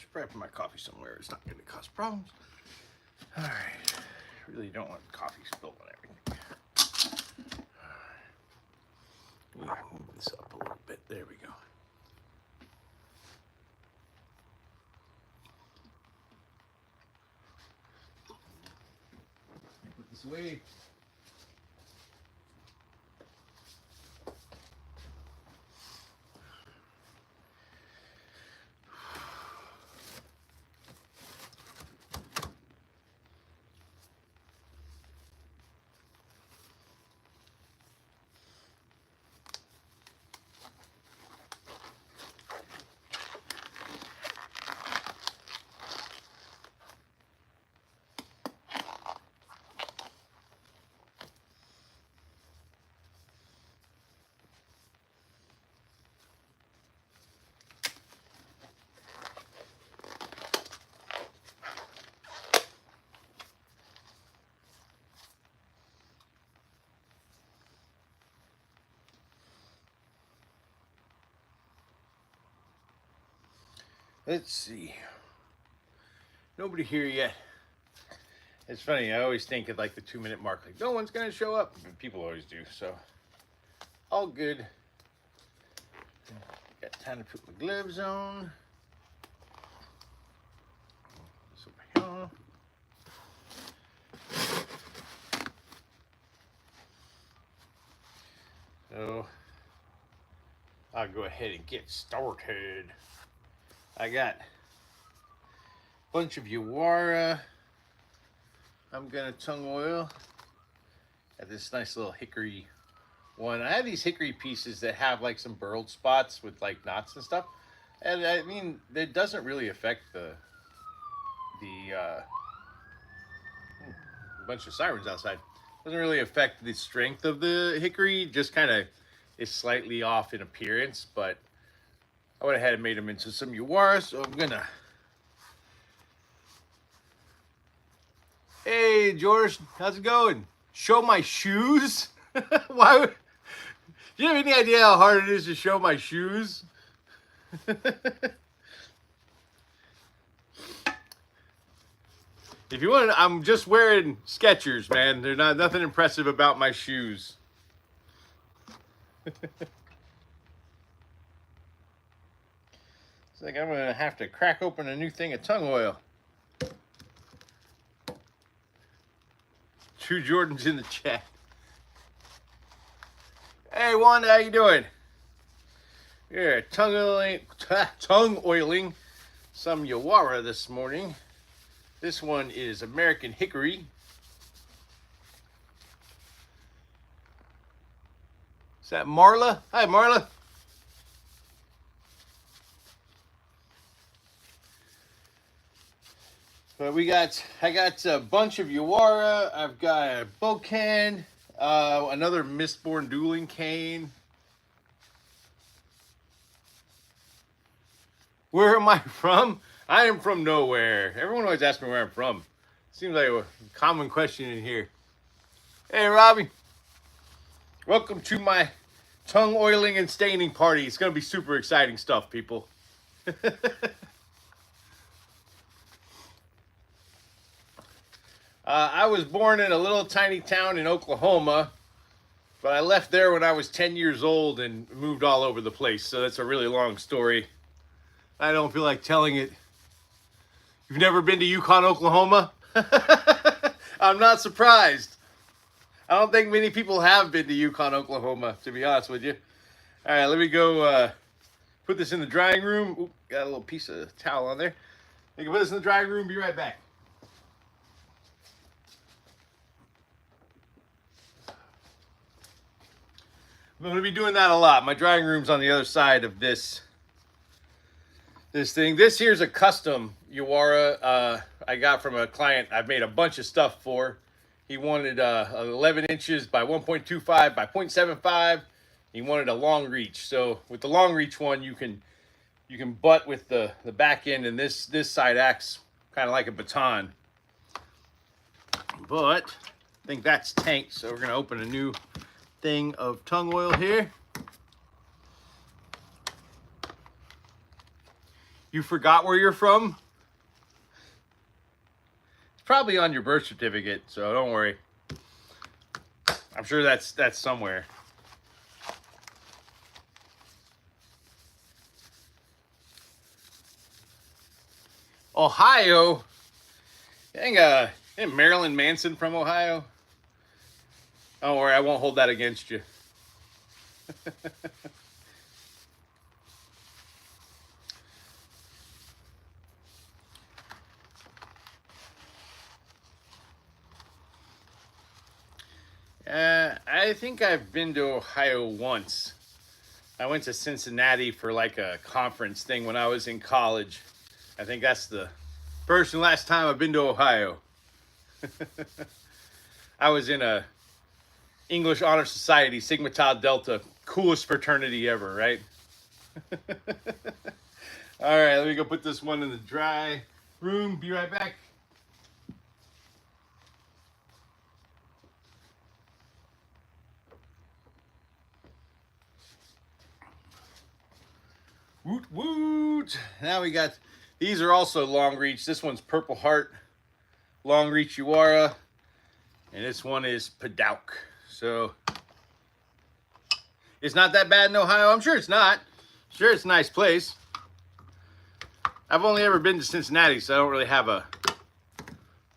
should probably put my coffee somewhere. It's not going to cause problems. All right. Really don't want coffee spilled on everything. All right. Move this up a little bit. There we go. Put this away. Let's see. Nobody here yet. It's funny, I always think at like the 2-minute mark, like no one's gonna show up. But people always do, so all good. Got time to put my gloves on. This over here. So I'll go ahead and get started. I got a bunch of Uwara. I'm gonna tung oil. Got this nice little hickory one. I have these hickory pieces that have like some burled spots with like knots and stuff. And I mean, it doesn't really affect the bunch of sirens outside. Doesn't really affect the strength of the hickory. Just kind of is slightly off in appearance, but I went ahead and made them into some Uwara, so I'm gonna. Hey George, how's it going? Show my shoes? Why would... Do you have any idea how hard it is to show my shoes? If you want, I'm just wearing Skechers, man. They're not nothing impressive about my shoes. It's like I'm gonna have to crack open a new thing of tung oil. True Jordan's in the chat. Hey Wanda, how you doing? Yeah, tung oiling some Uwara this morning. This one is American Hickory. Is that Marla? Hi Marla. But I got a bunch of Uwara. I've got a Bocan, another Mistborn dueling cane. Where am I from? I am from nowhere. Everyone always asks me where I'm from. Seems like a common question in here. Hey Robbie, welcome to my tung oiling and staining party. It's gonna be super exciting stuff, people. I was born in a little tiny town in Oklahoma, but I left there when I was 10 years old and moved all over the place. So that's a really long story. I don't feel like telling it. You've never been to Yukon, Oklahoma? I'm not surprised. I don't think many people have been to Yukon, Oklahoma, to be honest with you. All right, let me go put this in the drying room. Ooh, got a little piece of towel on there. I can put this in the drying room. Be right back. I'm going to be doing that a lot. My drying room's on the other side of this thing. This here's a custom Uwara I got from a client I've made a bunch of stuff for. He wanted 11 inches by 1.25 by 0.75. He wanted a long reach. So with the long reach one, you can butt with the back end, and this side acts kind of like a baton. But I think that's tanked, so we're going to open a new thing of tung oil here. You forgot where you're from? It's probably on your birth certificate, so don't worry. I'm sure that's somewhere. Ohio? Ain't Marilyn Manson from Ohio? Don't worry, I won't hold that against you. I think I've been to Ohio once. I went to Cincinnati for like a conference thing when I was in college. I think that's the first and last time I've been to Ohio. I was in a English Honor Society, Sigma Tau Delta, coolest fraternity ever, right? All right, let me go put this one in the dry room. Be right back. Woot woot! Now we got, these are also long reach. This one's Purple Heart, long reach Uwara, and this one is Padauk. So it's not that bad in Ohio. I'm sure it's not. Sure, it's a nice place. I've only ever been to Cincinnati, so I don't really have a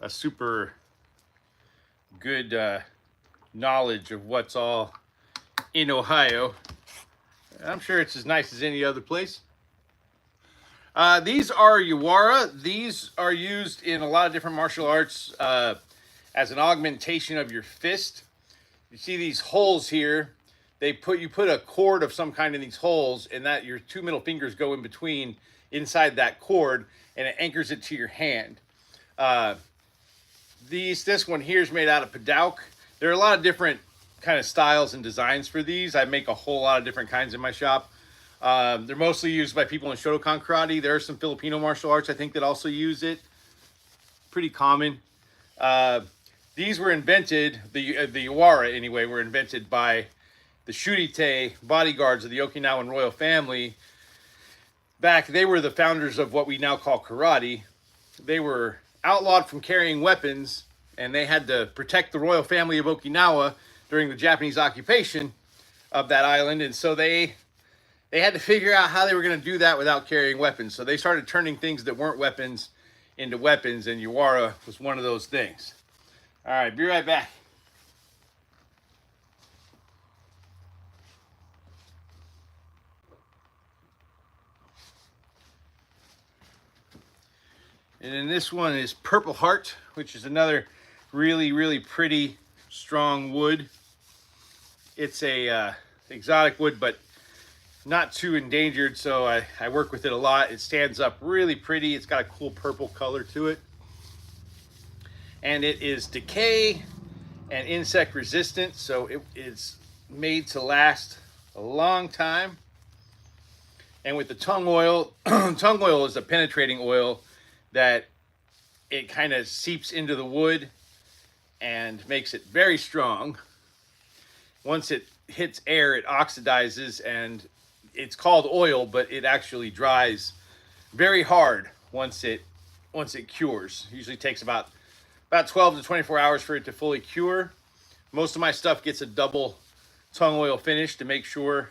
super good knowledge of what's all in Ohio. I'm sure it's as nice as any other place. These are Uwara. These are used in a lot of different martial arts as an augmentation of your fist. You see these holes here. You put a cord of some kind in these holes, and that your two middle fingers go in between inside that cord, and it anchors it to your hand. This one here is made out of Padauk. There are a lot of different kind of styles and designs for these. I make a whole lot of different kinds in my shop. They're mostly used by people in Shotokan karate. There are some Filipino martial arts I think that also use it. Pretty common. These were invented, the Uwara anyway, were invented by the Shurite bodyguards of the Okinawan royal family. They were the founders of what we now call karate. They were outlawed from carrying weapons, and they had to protect the royal family of Okinawa during the Japanese occupation of that island. And so they had to figure out how they were going to do that without carrying weapons. So they started turning things that weren't weapons into weapons, and Uwara was one of those things. All right, be right back. And then this one is Purple Heart, which is another really, really pretty, strong wood. It's a exotic wood, but not too endangered, so I work with it a lot. It stands up really pretty. It's got a cool purple color to it. And it is decay and insect resistant, so it is made to last a long time. And with the tung oil, tung oil is a penetrating oil that it kind of seeps into the wood and makes it very strong. Once it hits air, it oxidizes, and it's called oil, but it actually dries very hard once it cures. It usually takes about 12 to 24 hours for it to fully cure. Most of my stuff gets a double tung oil finish to make sure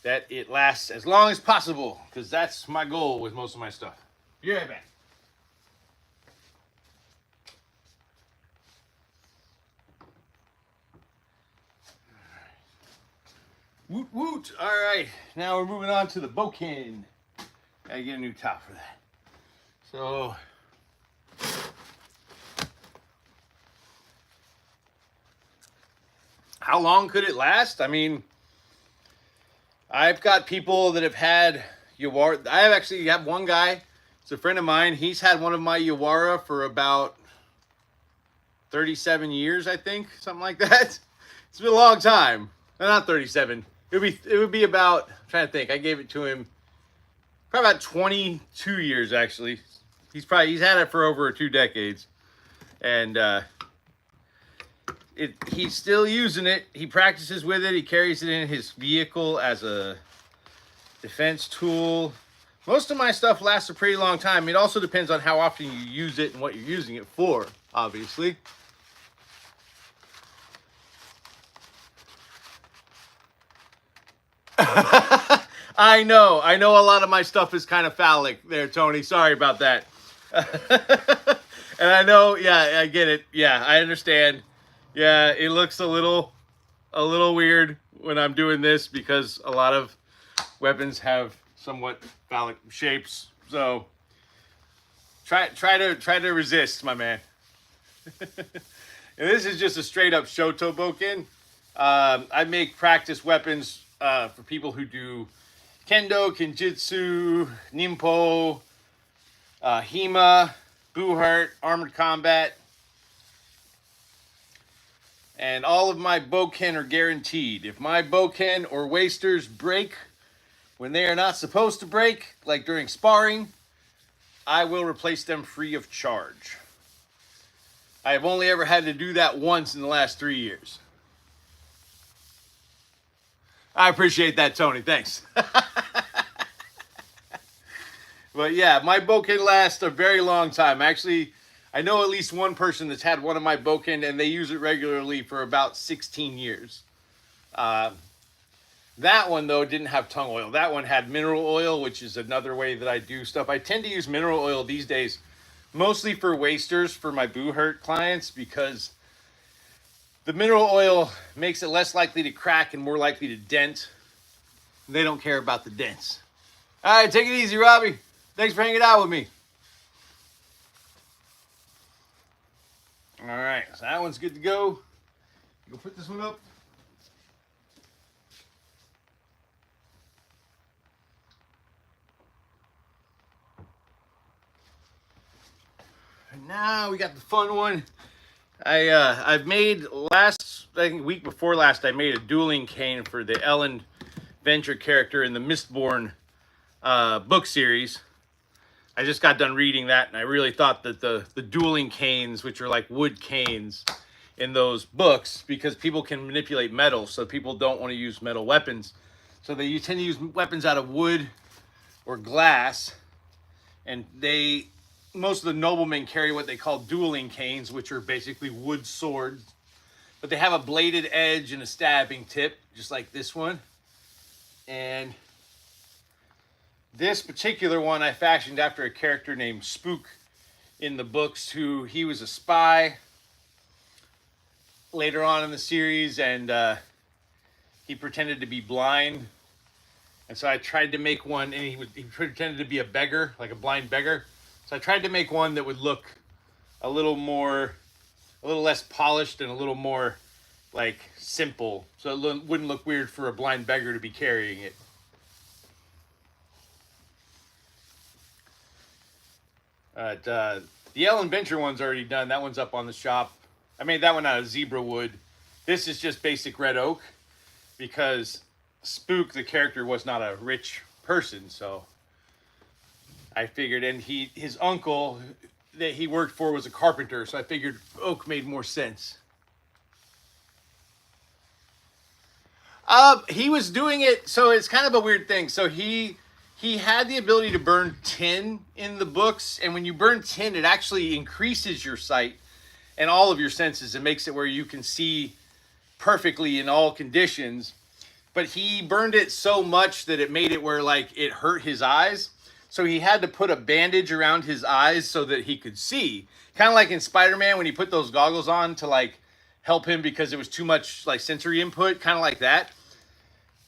that it lasts as long as possible, because that's my goal with most of my stuff. Be right back. Woot woot! All right, now we're moving on to the bokken. Gotta get a new top for that. So, how long could it last? I mean, I've got people that have had Uwara. I have one guy. It's a friend of mine. He's had one of my Uwara for about 37 years, I think, something like that. It's been a long time. Not 37. It would be about, I'm trying to think. I gave it to him probably about 22 years actually. He's had it for over 2 decades, and he's still using it. He practices with it. He carries it in his vehicle as a defense tool. Most of my stuff lasts a pretty long time. It also depends on how often you use it and what you're using it for, obviously. I know a lot of my stuff is kind of phallic there, Tony. Sorry about that. And I know, yeah, I get it. Yeah, I understand. Yeah, it looks a little weird when I'm doing this because a lot of weapons have somewhat phallic shapes. So try to resist, my man. And this is just a straight up Shoto Boken. I make practice weapons for people who do kendo, kenjutsu, ninpo, hema, buhart, armored combat. And all of my boken are guaranteed. If my boken or wasters break when they are not supposed to break, like during sparring, I will replace them free of charge. I have only ever had to do that once in the last 3 years. I appreciate that, Tony. Thanks. But yeah, my boken lasts a very long time. Actually, I know at least one person that's had one of my boken, and they use it regularly for about 16 years. That one, though, didn't have tung oil. That one had mineral oil, which is another way that I do stuff. I tend to use mineral oil these days, mostly for wasters for my buhart clients, because the mineral oil makes it less likely to crack and more likely to dent. They don't care about the dents. All right, take it easy, Robbie. Thanks for hanging out with me. All right, so that one's good to go. Go put this one up. And now we got the fun one. I've made I think week before last, I made a dueling cane for the Ellen Venture character in the Mistborn book series. I just got done reading that, and I really thought that the dueling canes, which are like wood canes in those books, because people can manipulate metal, so people don't want to use metal weapons. So they tend to use weapons out of wood or glass, and most of the noblemen carry what they call dueling canes, which are basically wood swords, but they have a bladed edge and a stabbing tip, just like this one. And this particular one I fashioned after a character named Spook in the books, he was a spy later on in the series, and he pretended to be blind. And so I tried to make one, and he pretended to be a beggar, like a blind beggar. So I tried to make one that would look a little less polished and a little more like simple, so it wouldn't look weird for a blind beggar to be carrying it. The Ellen Venture one's already done. That one's up on the shop. I made that one out of zebra wood. This is just basic red oak because Spook, the character, was not a rich person, so I figured, and his uncle that he worked for was a carpenter, so I figured oak made more sense. He was doing it, so it's kind of a weird thing. So he had the ability to burn tin in the books, and when you burn tin, it actually increases your sight and all of your senses. It makes it where you can see perfectly in all conditions. But he burned it so much that it made it where like it hurt his eyes. So he had to put a bandage around his eyes so that he could see. Kind of like in Spider-Man when he put those goggles on to like help him because it was too much like sensory input, kind of like that.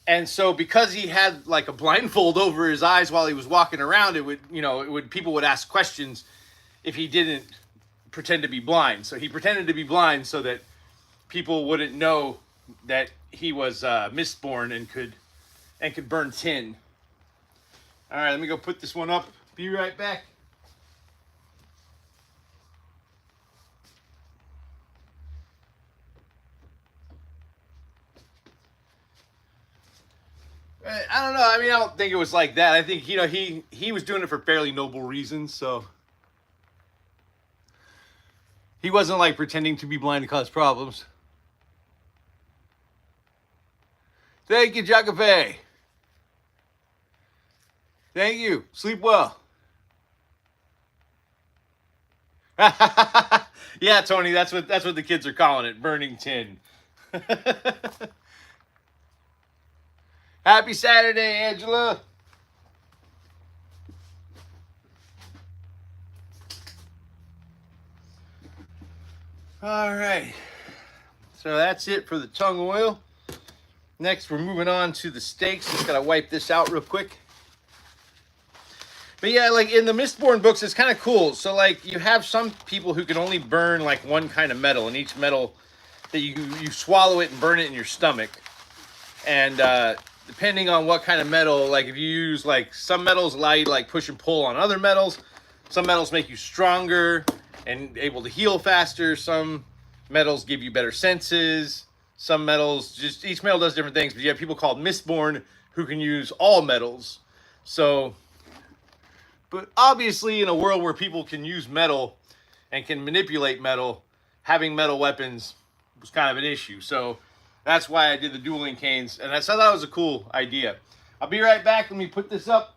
And so because he had like a blindfold over his eyes while he was walking around, people would ask questions if he didn't pretend to be blind. So he pretended to be blind so that people wouldn't know that he was Mistborn and could burn tin. All right, let me go put this one up. Be right back. I don't know. I mean, I don't think it was like that. I think, he was doing it for fairly noble reasons, so he wasn't like pretending to be blind to cause problems. Thank you, Jacope. Thank you. Sleep well. Yeah, Tony, that's what the kids are calling it, burning tin. Happy Saturday, Angela. All right. So that's it for the tung oil. Next, we're moving on to the steaks. Just gotta wipe this out real quick. But yeah, like in the Mistborn books, it's kind of cool. So like you have some people who can only burn like one kind of metal, and each metal that you swallow it and burn it in your stomach. And depending on what kind of metal, like if you use like some metals allow you to like push and pull on other metals, some metals make you stronger and able to heal faster. Some metals give you better senses. Some metals, just each metal does different things. But you have people called Mistborn who can use all metals. So, but obviously in a world where people can use metal and can manipulate metal, having metal weapons was kind of an issue. So that's why I did the dueling canes, and I thought that was a cool idea. I'll be right back. Let me put this up.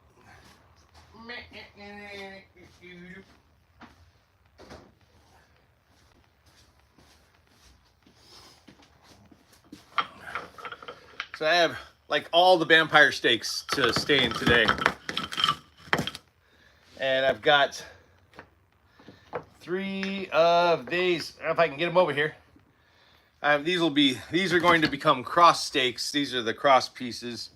So I have like all the vampire steaks to stay in today. And I've got 3 of these. If I can get them over here. These are going to become cross steaks. These are the cross pieces.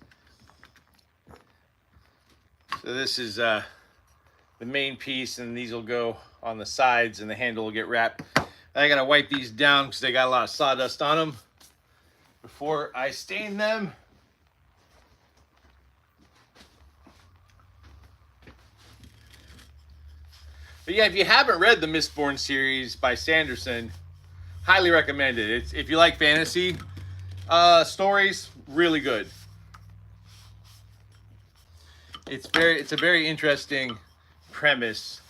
So this is the main piece, and these will go on the sides, and the handle will get wrapped. I gotta wipe these down because they got a lot of sawdust on them before I stain them. But yeah, if you haven't read the Mistborn series by Sanderson, highly recommend it. It's, if you like fantasy stories, really good. It's a very interesting premise.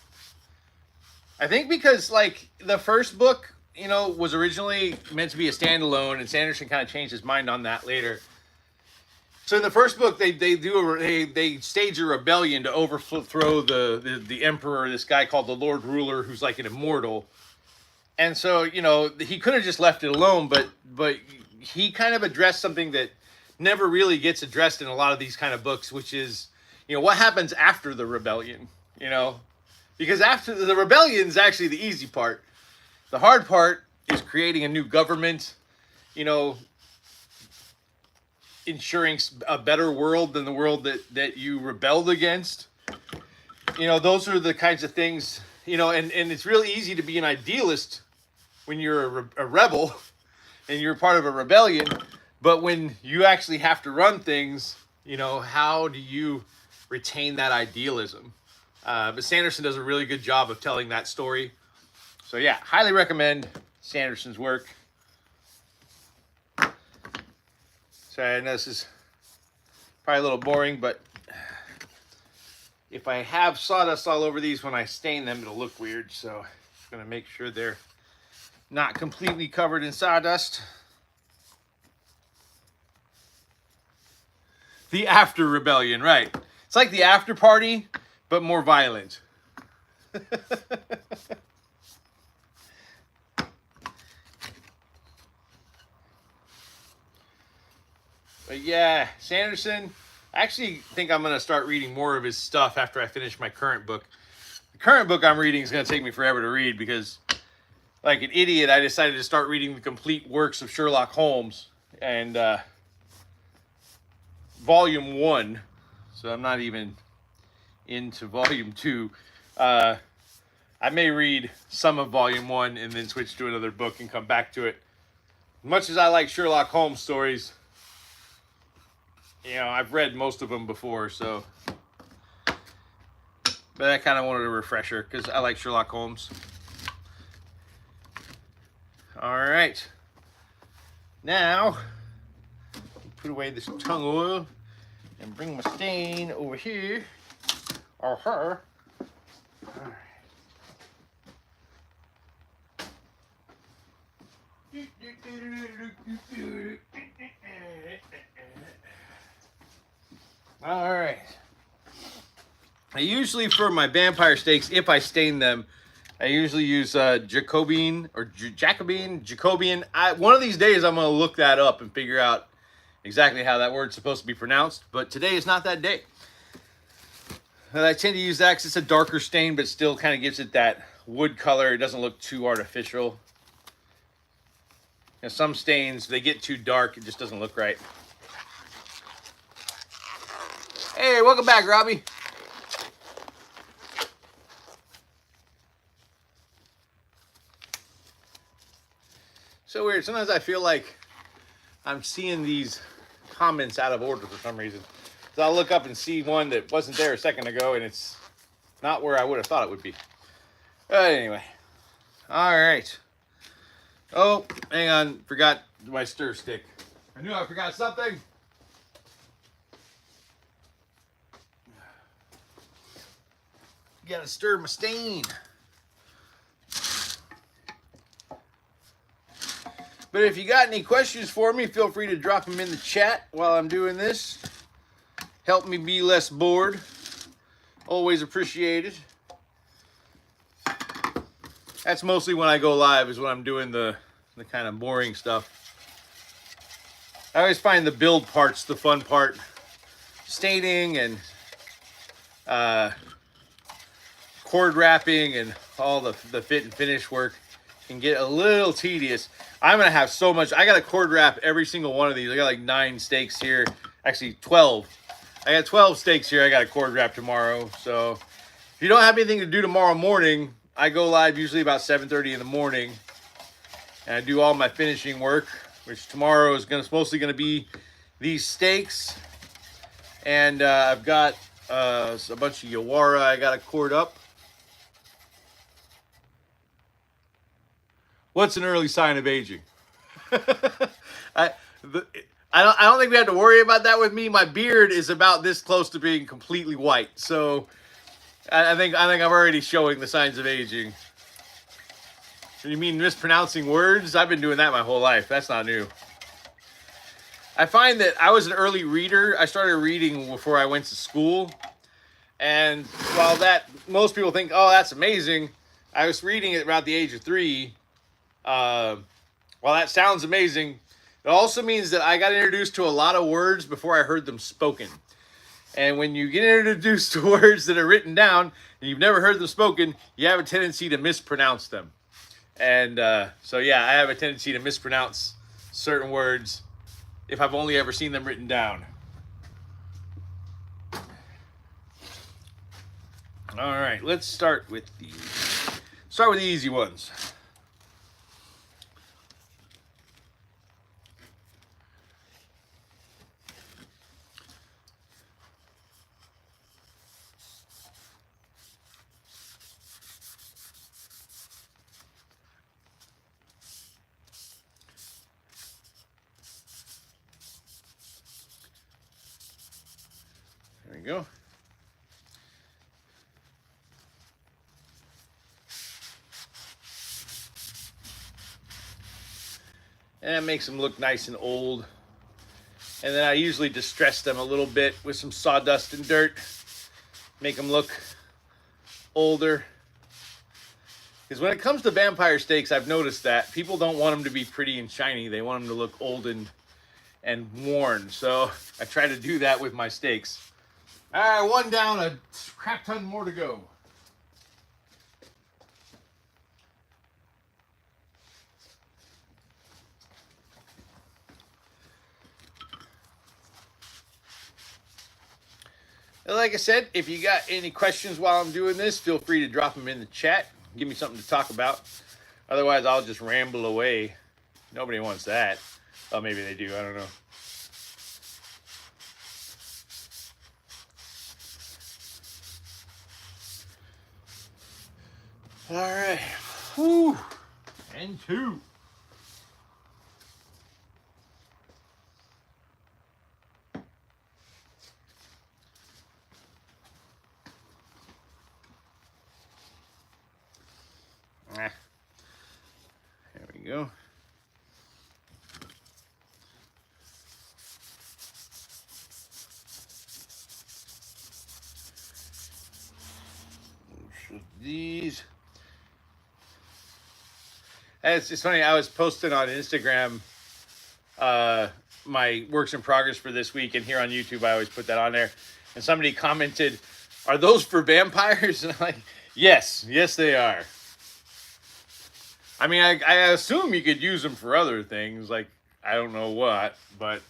I think because like the first book, you know, was originally meant to be a standalone, and Sanderson kind of changed his mind on that later. So in the first book, they stage a rebellion to overthrow the emperor, this guy called the Lord Ruler, who's like an immortal. And so, you know, he could have just left it alone, but he kind of addressed something that never really gets addressed in a lot of these kind of books, which is, you know, what happens after the rebellion, you know? Because after the rebellion is actually the easy part. The hard part is creating a new government, you know, ensuring a better world than the world that you rebelled against. You know, those are the kinds of things, you know, and it's really easy to be an idealist when you're a rebel and you're part of a rebellion. But when you actually have to run things, you know, how do you retain that idealism? But Sanderson does a really good job of telling that story. So yeah, highly recommend Sanderson's work. So I know this is probably a little boring, but if I have sawdust all over these when I stain them, it'll look weird. So I'm going to make sure they're not completely covered in sawdust. The after rebellion, right. It's like the after party, but more violent. But yeah, Sanderson, I actually think I'm going to start reading more of his stuff after I finish my current book. The current book I'm reading is going to take me forever to read because, like an idiot, I decided to start reading the complete works of Sherlock Holmes and Volume 1. So I'm not even into Volume 2. I may read some of Volume 1 and then switch to another book and come back to it. Much as I like Sherlock Holmes stories, you know, I've read most of them before, so. But I kind of wanted a refresher because I like Sherlock Holmes. All right. Now, put away this tung oil and bring my stain over here. Or her. All right. All right. I usually, for my vampire steaks, if I stain them, I usually use Jacobean or Jacobean. One of these days, I'm going to look that up and figure out exactly how that word's supposed to be pronounced. But today is not that day. And I tend to use that because it's a darker stain, but still kind of gives it that wood color. It doesn't look too artificial. You know, some stains, they get too dark. It just doesn't look right. Hey, welcome back, Robbie. So weird. Sometimes I feel like I'm seeing these comments out of order for some reason. So I'll look up and see one that wasn't there a second ago, and it's not where I would have thought it would be. But anyway. All right. Oh, hang on. Forgot my stir stick. I knew I forgot something. Gotta stir my stain. But if you got any questions for me, feel free to drop them in the chat while I'm doing this. Help me be less bored. Always appreciated. That's mostly when I go live, is when I'm doing the kind of boring stuff. I always find the build part's the fun part. Staining and cord wrapping and all the fit and finish work can get a little tedious. I'm gonna have so much. I gotta cord wrap every single one of these. I got like 9 steaks here. Actually 12. I got 12 steaks here I gotta cord wrap tomorrow. So if you don't have anything to do tomorrow morning, I go live usually about 7:30 in the morning. And I do all my finishing work, which tomorrow is mostly gonna be these steaks. And I've got a bunch of Yawara I gotta cord up. What's an early sign of aging? I don't think we have to worry about that with me. My beard is about this close to being completely white, so I think I'm already showing the signs of aging. You mean mispronouncing words? I've been doing that my whole life. That's not new. I find that I was an early reader. I started reading before I went to school, and while that most people think, oh, that's amazing, I was reading it about the age of 3. While that sounds amazing, it also means that I got introduced to a lot of words before I heard them spoken. And when you get introduced to words that are written down and you've never heard them spoken, you have a tendency to mispronounce them. And so yeah, I have a tendency to mispronounce certain words if I've only ever seen them written down. All right, let's start with the easy ones. There we go. And that makes them look nice and old. And then I usually distress them a little bit with some sawdust and dirt. Make them look older. Because when it comes to vampire steaks, I've noticed that people don't want them to be pretty and shiny. They want them to look old and worn. So I try to do that with my steaks. All right, one down, a crap ton more to go. And like I said, if you got any questions while I'm doing this, feel free to drop them in the chat. Give me something to talk about. Otherwise, I'll just ramble away. Nobody wants that. Oh, maybe they do. I don't know. All right. Whew. And 2. There we go. these. And it's funny. I was posting on Instagram my works in progress for this week, and here on YouTube, I always put that on there. And somebody commented, "Are those for vampires?" And I'm like, "Yes, yes, they are." I mean, I assume you could use them for other things, like I don't know what, but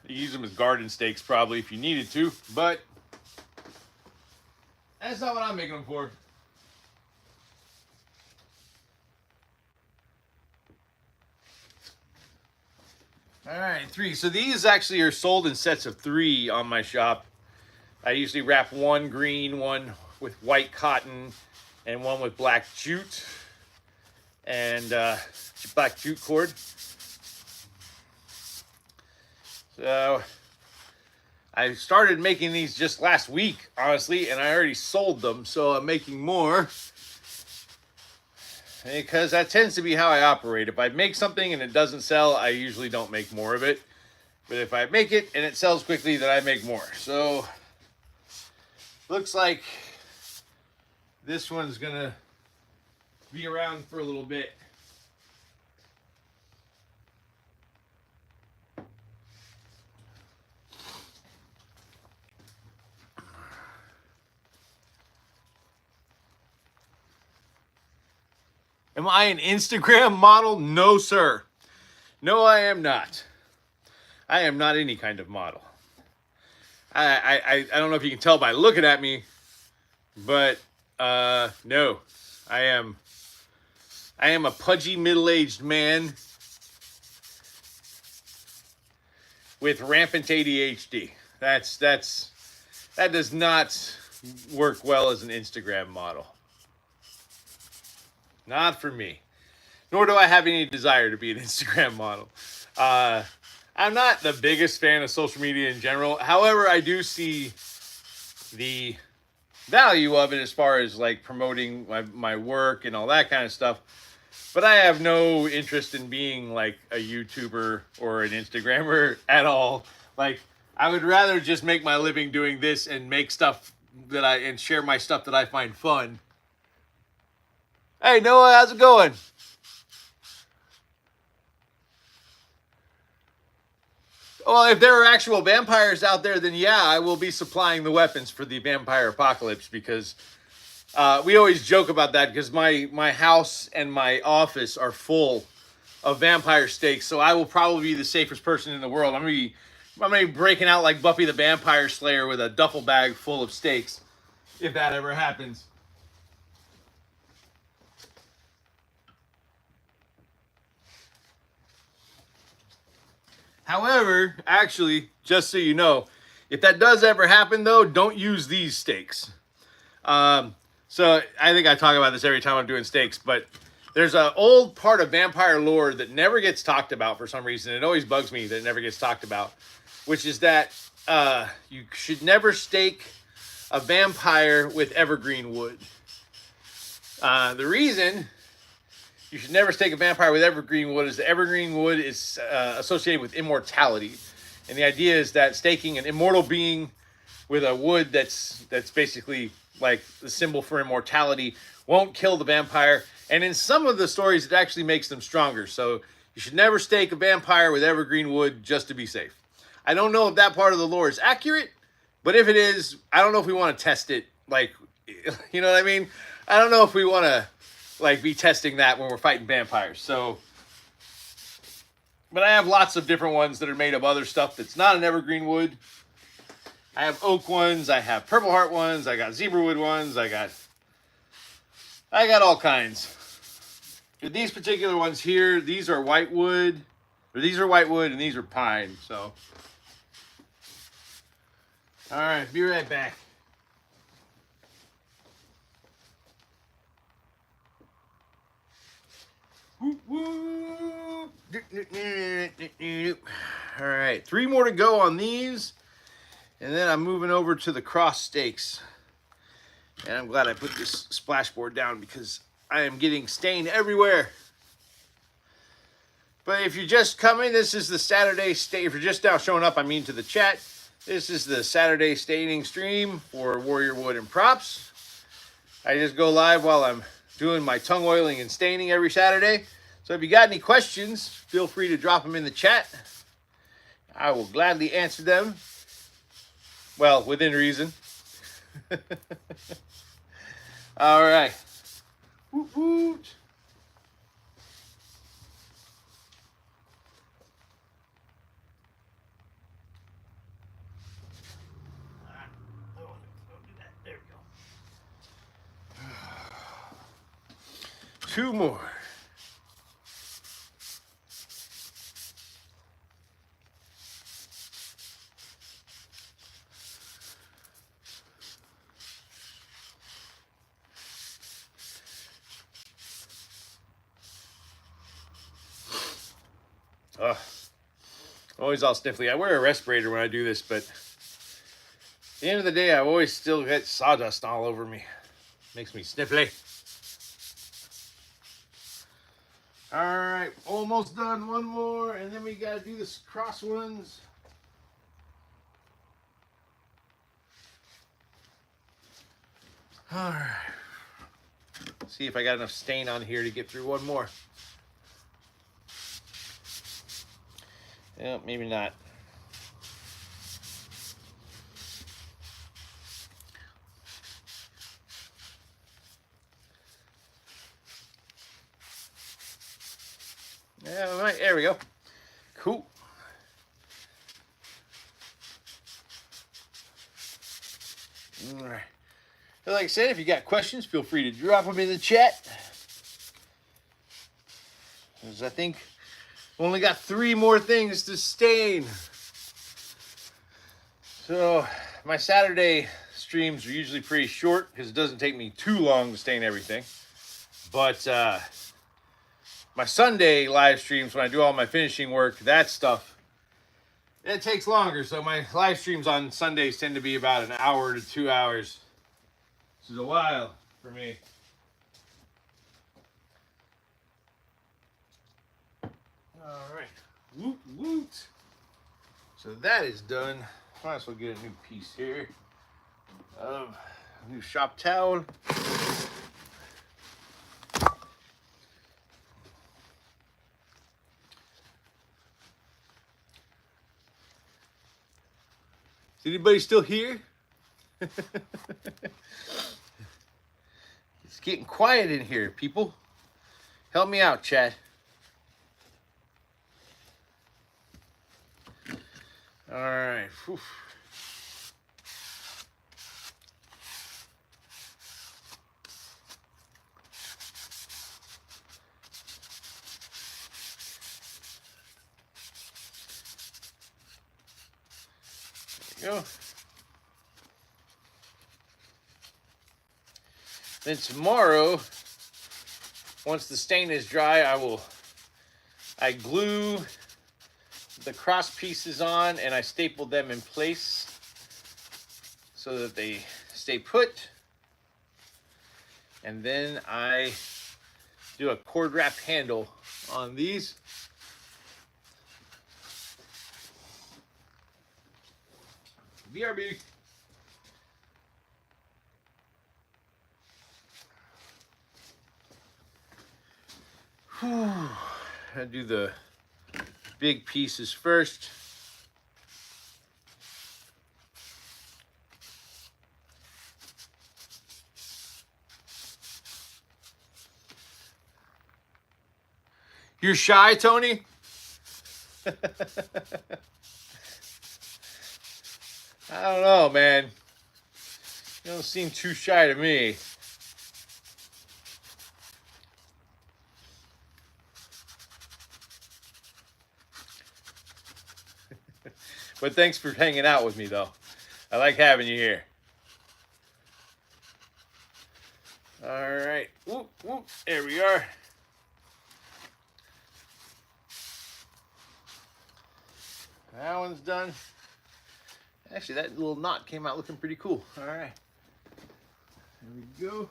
you use them as garden stakes probably if you needed to. But that's not what I'm making them for. All right, 3. So these actually are sold in sets of 3 on my shop. I usually wrap one green, one with white cotton, and one with black jute and black jute cord. So I started making these just last week, honestly, and I already sold them, so I'm making more. Because that tends to be how I operate. If I make something and it doesn't sell, I usually don't make more of it. But if I make it and it sells quickly, then I make more. So, looks like this one's going to be around for a little bit. Am I an Instagram model? No, sir. No, I am not. I am not any kind of model. I don't know if you can tell by looking at me, but no. I am a pudgy middle-aged man with rampant ADHD. That does not work well as an Instagram model. Not for me. Nor do I have any desire to be an Instagram model. I'm not the biggest fan of social media in general. However, I do see the value of it as far as like promoting my work and all that kind of stuff. But I have no interest in being like a YouTuber or an Instagrammer at all. Like, I would rather just make my living doing this and make stuff and share my stuff that I find fun. Hey, Noah, how's it going? Well, if there are actual vampires out there, then yeah, I will be supplying the weapons for the vampire apocalypse, because we always joke about that, because my house and my office are full of vampire stakes, so I will probably be the safest person in the world. I'm gonna be breaking out like Buffy the Vampire Slayer with a duffel bag full of stakes, if that ever happens. However, actually, just so you know, if that does ever happen, though, don't use these stakes. So I think I talk about this every time I'm doing stakes, but there's an old part of vampire lore that never gets talked about for some reason. It always bugs me that it never gets talked about, which is that you should never stake a vampire with evergreen wood. The reason you should never stake a vampire with evergreen wood is the evergreen wood is associated with immortality. And the idea is that staking an immortal being with a wood that's basically like the symbol for immortality won't kill the vampire. And in some of the stories, it actually makes them stronger. So you should never stake a vampire with evergreen wood just to be safe. I don't know if that part of the lore is accurate, but if it is, I don't know if we want to test it. Like, you know what I mean? I don't know if we want to like be testing that when we're fighting vampires. So, but I have lots of different ones that are made of other stuff that's not an evergreen wood. I have oak ones, I have purple heart ones, I got zebra wood ones, I got all kinds. But these particular ones here, these are white wood, and these are pine. So, all right, be right back. All right, 3 more to go on these, and then I'm moving over to the cross stakes. And I'm glad I put this splashboard down because I am getting stain everywhere. But if you're just coming, this is the Saturday If you're just now showing up, I mean to the chat, this is the Saturday staining stream for Warrior Wood and Props. I just go live while I'm doing my tongue oiling and staining every Saturday. So if you got any questions, feel free to drop them in the chat. I will gladly answer them. Well, within reason. All right. Woot woot. There we go. Two more. Always all sniffly. I wear a respirator when I do this, but at the end of the day, I always still get sawdust all over me. Makes me sniffly. All right, almost done. One more, and then we got to do this cross ones. All right. See if I got enough stain on here to get through one more. Yeah, maybe not. Yeah, all right, there we go. Cool. All right. So like I said, if you got questions, feel free to drop them in the chat. Because I think we only got 3 more things to stain. So my Saturday streams are usually pretty short because it doesn't take me too long to stain everything. But my Sunday live streams, when I do all my finishing work, that stuff, it takes longer. So my live streams on Sundays tend to be about an hour to 2 hours. This is a while for me. All right, woot woot. So that is done. Might as well get a new piece here of new shop towel. Is anybody still here? It's getting quiet in here, people. Help me out, chat. All right. Whew. There we go. Then tomorrow, once the stain is dry, I glue the cross pieces on and I staple them in place so that they stay put. And then I do a cord wrap handle on these. BRB. I do the big pieces first. You're shy, Tony? I don't know, man. You don't seem too shy to me. But thanks for hanging out with me, though. I like having you here. All right. Whoop, whoop. There we are. That one's done. Actually, that little knot came out looking pretty cool. All right. There we go.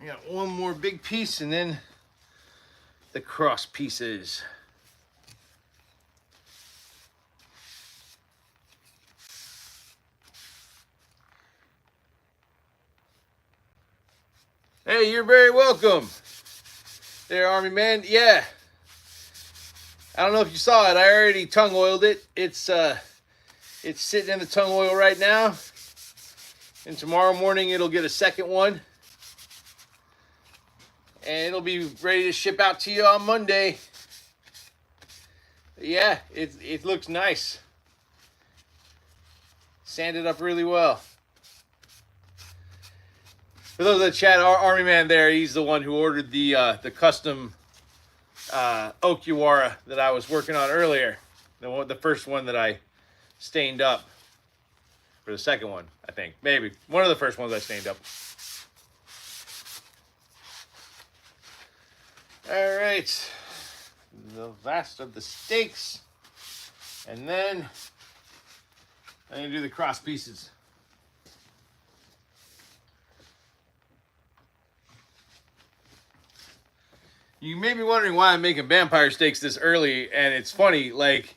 I got one more big piece and then the cross pieces. Hey, you're very welcome. There, Army man. Yeah. I don't know if you saw it. I already tung oiled it. It's sitting in the tung oil right now. And tomorrow morning it'll get a second one. And it'll be ready to ship out to you on Monday. Yeah, it looks nice. Sanded up really well. For those that chat, our Army man there, he's the one who ordered the custom Okiwara that I was working on earlier. The first one that I stained up. Or the second one, I think. Maybe. One of the first ones I stained up. Alright. The last of the steaks. And then I'm going to do the cross pieces. You may be wondering why I'm making vampire steaks this early, and it's funny, like,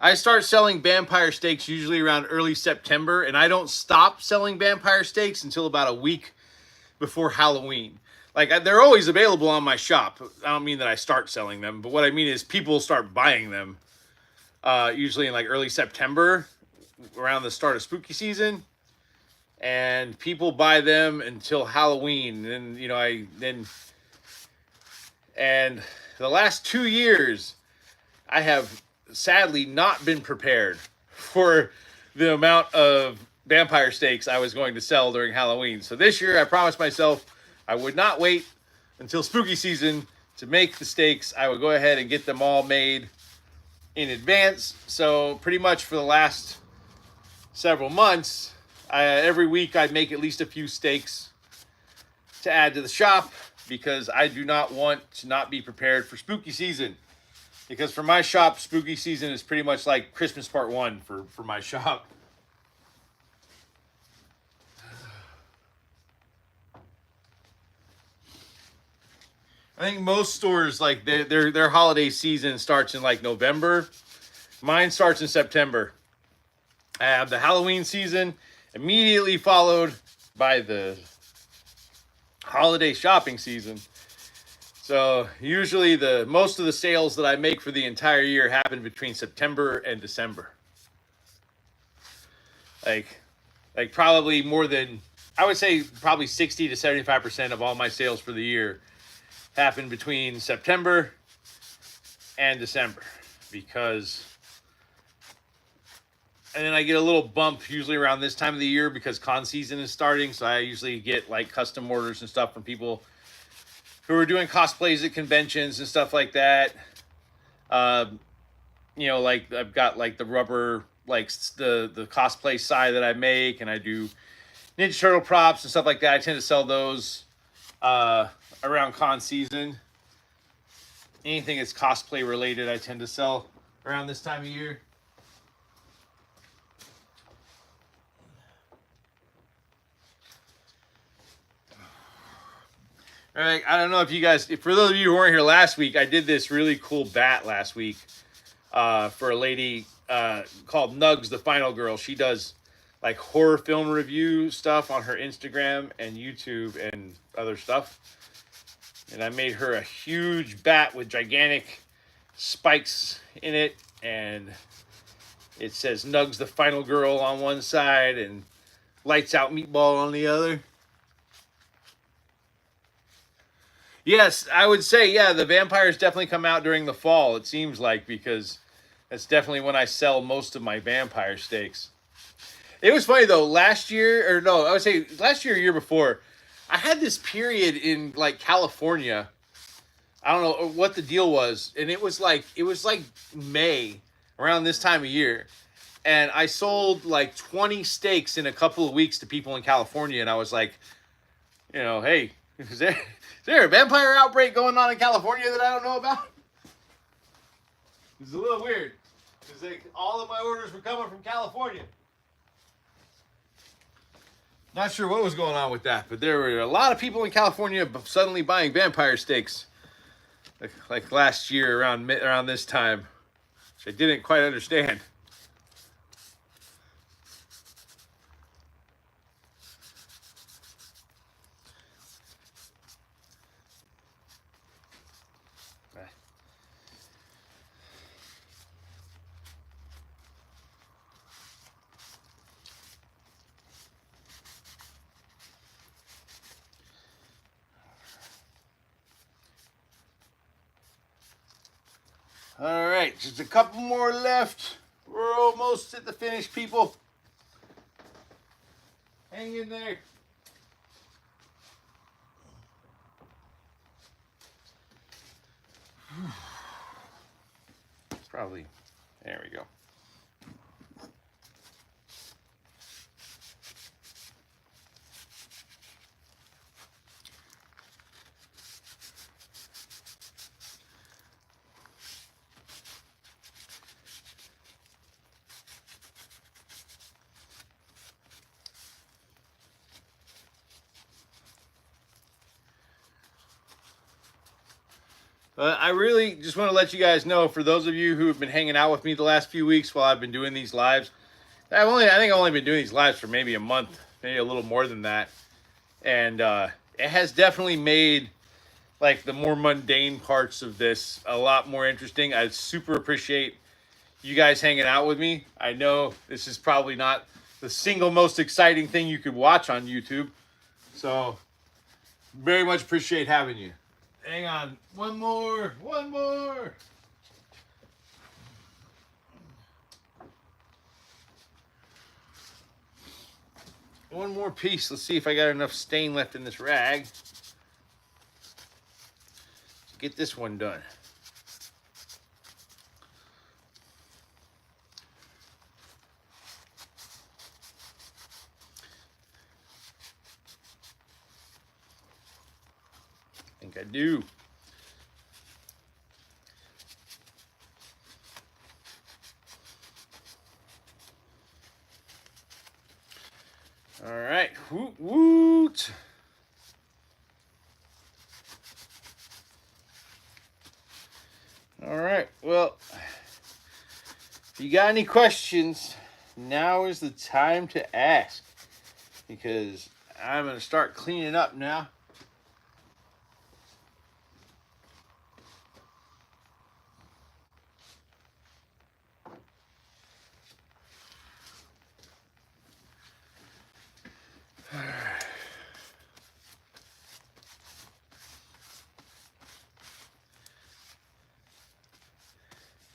I start selling vampire steaks usually around early September, and I don't stop selling vampire steaks until about a week before Halloween. Like, they're always available on my shop. I don't mean that I start selling them, but what I mean is people start buying them usually in like early September, around the start of spooky season, and people buy them until Halloween. And you know, and the last 2 years, I have sadly not been prepared for the amount of vampire steaks I was going to sell during Halloween. So this year, I promised myself I would not wait until spooky season to make the steaks. I would go ahead and get them all made in advance. So pretty much for the last several months, every week I'd make at least a few steaks to add to the shop, because I do not want to not be prepared for spooky season. Because for my shop, spooky season is pretty much like Christmas part 1 for my shop. I think most stores, like their holiday season starts in like November. Mine starts in September. I have the Halloween season immediately followed by the holiday shopping season. So usually most of the sales that I make for the entire year happen between September and December. Like probably more than, I would say probably 60 to 75% of all my sales for the year happen between September and December, because, and then I get a little bump usually around this time of the year because con season is starting. So I usually get like custom orders and stuff from people who are doing cosplays at conventions and stuff like that. You know, like I've got like the rubber, like the cosplay side that I make, and I do Ninja Turtle props and stuff like that. I tend to sell those around con season. Anything that's cosplay related, I tend to sell around this time of year. All right, I don't know if you guys, for those of you who weren't here last week, I did this really cool bat last week for a lady called Nugs, the Final Girl. She does like horror film review stuff on her Instagram and YouTube and other stuff. And I made her a huge bat with gigantic spikes in it, and it says Nugs, the Final Girl on one side and Lights Out Meatball on the other. Yes, I would say, yeah, the vampires definitely come out during the fall, it seems like, because that's definitely when I sell most of my vampire steaks. It was funny, though, last year, or no, I would say last year or year before, I had this period in, like, California. I don't know what the deal was, and it was like May, around this time of year. And I sold, like, 20 steaks in a couple of weeks to people in California, and I was like, you know, hey, is there a vampire outbreak going on in California that I don't know about? It's a little weird, because like, all of my orders were coming from California. Not sure what was going on with that, but there were a lot of people in California suddenly buying vampire steaks, like last year around this time, which I didn't quite understand. All right, just a couple more left. We're almost at the finish, people. Hang in there. Probably, there we go. I really just want to let you guys know, for those of you who have been hanging out with me the last few weeks while I've been doing these lives, I think I've only been doing these lives for maybe a month, maybe a little more than that. And it has definitely made like the more mundane parts of this a lot more interesting. I super appreciate you guys hanging out with me. I know this is probably not the single most exciting thing you could watch on YouTube. So very much appreciate having you. Hang on. One more. One more. One more piece. Let's see if I got enough stain left in this rag to get this one done. I think I do. All right. Woot woot. All right. Well, if you got any questions, now is the time to ask, because I'm going to start cleaning up now.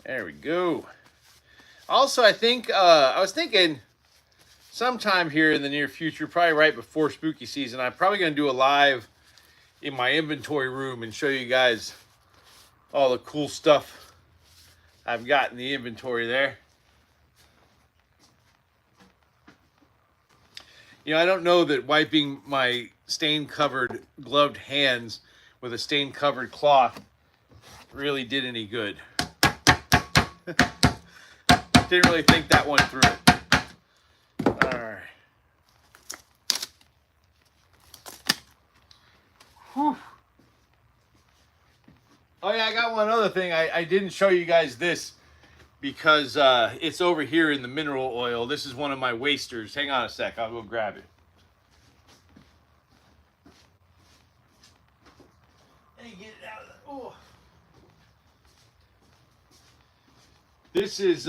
There we go. Also, I think I was thinking sometime here in the near future, probably right before spooky season, I'm probably going to do a live in my inventory room and show you guys all the cool stuff I've got in the inventory there. You know, I don't know that wiping my stain-covered gloved hands with a stain-covered cloth really did any good. Didn't really think that one through. All right. Whew. Oh yeah, I got one other thing. I didn't show you guys this because it's over here in the mineral oil. This is one of my wasters. Hang on a sec. I'll go grab it. Hey, get it out of the... Oh. This is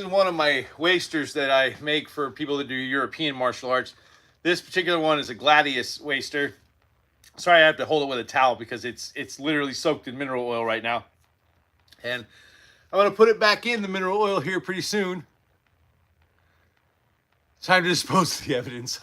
one of my wasters that I make for people that do European martial arts. This particular one is a gladius waster. Sorry, I have to hold it with a towel because it's literally soaked in mineral oil right now. And I'm going to put it back in the mineral oil here pretty soon. Time to dispose of the evidence.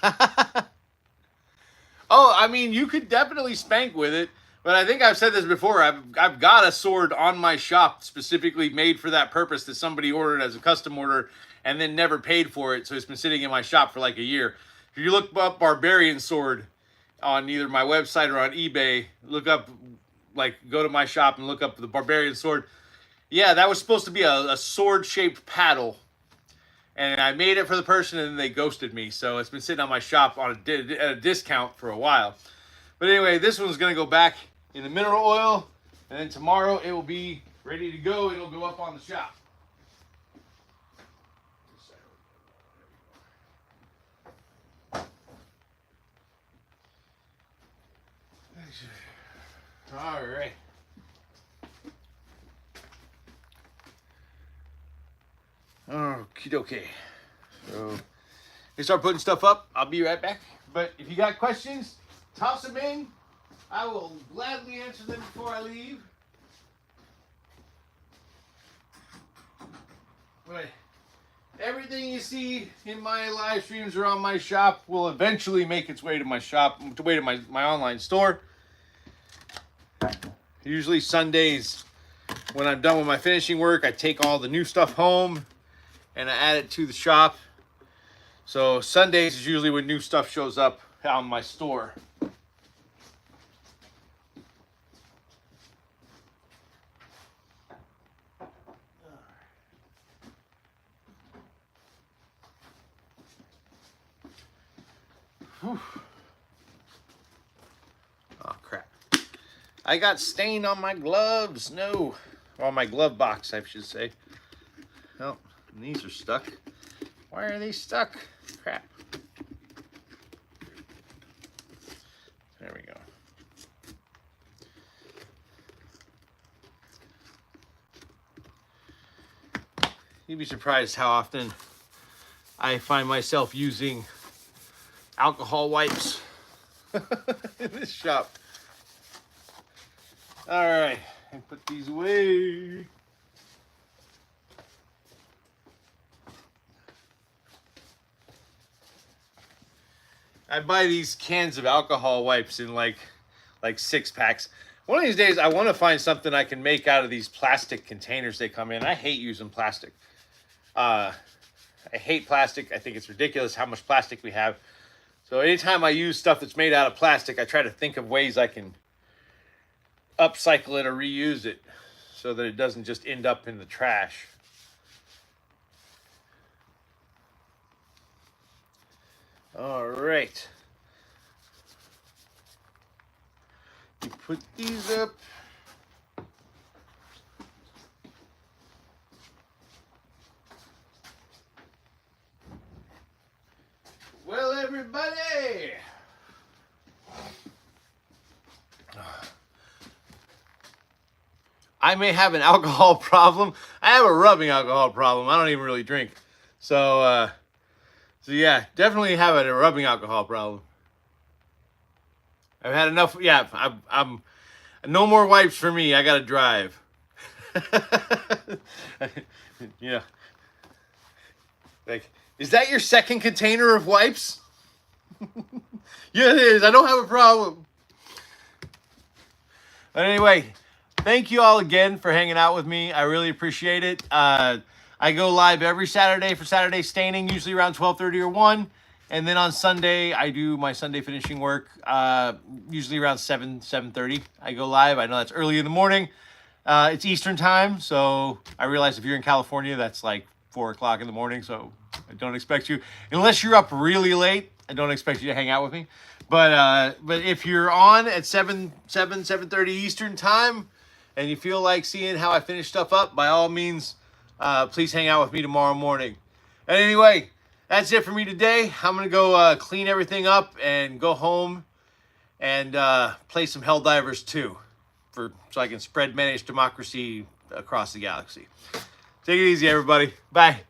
Oh, I mean, you could definitely spank with it. But I think I've said this before. I've got a sword on my shop specifically made for that purpose that somebody ordered as a custom order and then never paid for it. So it's been sitting in my shop for like a year. If you look up barbarian sword on either my website or on eBay, look up, like, go to my shop and look up the barbarian sword. Yeah, that was supposed to be a sword-shaped paddle. And I made it for the person and then they ghosted me. So it's been sitting on my shop on at a discount for a while. But anyway, this one's going to go back in the mineral oil, and then tomorrow it will be ready to go. It'll go up on the shop. All right. Okie dokie. So, we start putting stuff up. I'll be right back. But if you got questions, toss them in. I will gladly answer them before I leave. But everything you see in my live streams or on my shop will eventually make its way to my shop, to my online store. Usually Sundays, when I'm done with my finishing work, I take all the new stuff home and I add it to the shop. So Sundays is usually when new stuff shows up on my store. Whew. Oh crap. I got stain on my gloves. No. On my glove box, I should say. Oh, these are stuck. Why are they stuck? Crap. There we go. You'd be surprised how often I find myself using alcohol wipes in this shop. All right, and put these away. I buy these cans of alcohol wipes in like 6-packs. One of these days, I want to find something I can make out of these plastic containers they come in. I hate using plastic. I hate plastic. I think it's ridiculous how much plastic we have. So anytime I use stuff that's made out of plastic, I try to think of ways I can upcycle it or reuse it so that it doesn't just end up in the trash. All right. You put these up. Well, everybody. I may have an alcohol problem. I have a rubbing alcohol problem. I don't even really drink. So yeah, definitely have a rubbing alcohol problem. I've had enough. Yeah, I'm no more wipes for me. I gotta drive. Yeah. Like, is that your second container of wipes? Yeah, it is. I don't have a problem. But anyway, thank you all again for hanging out with me. I really appreciate it. I go live every Saturday for Saturday staining, usually around 12:30 or 1. And then on Sunday, I do my Sunday finishing work, usually around 7:30. I go live. I know that's early in the morning. It's Eastern time, so I realize if you're in California, that's like 4 o'clock in the morning, so I don't expect you, unless you're up really late, I don't expect you to hang out with me. But if you're on at 7:30 Eastern time, and you feel like seeing how I finish stuff up, by all means, please hang out with me tomorrow morning. And anyway, that's it for me today. I'm going to go clean everything up and go home and play some Helldivers 2 so I can spread managed democracy across the galaxy. Take it easy, everybody. Bye.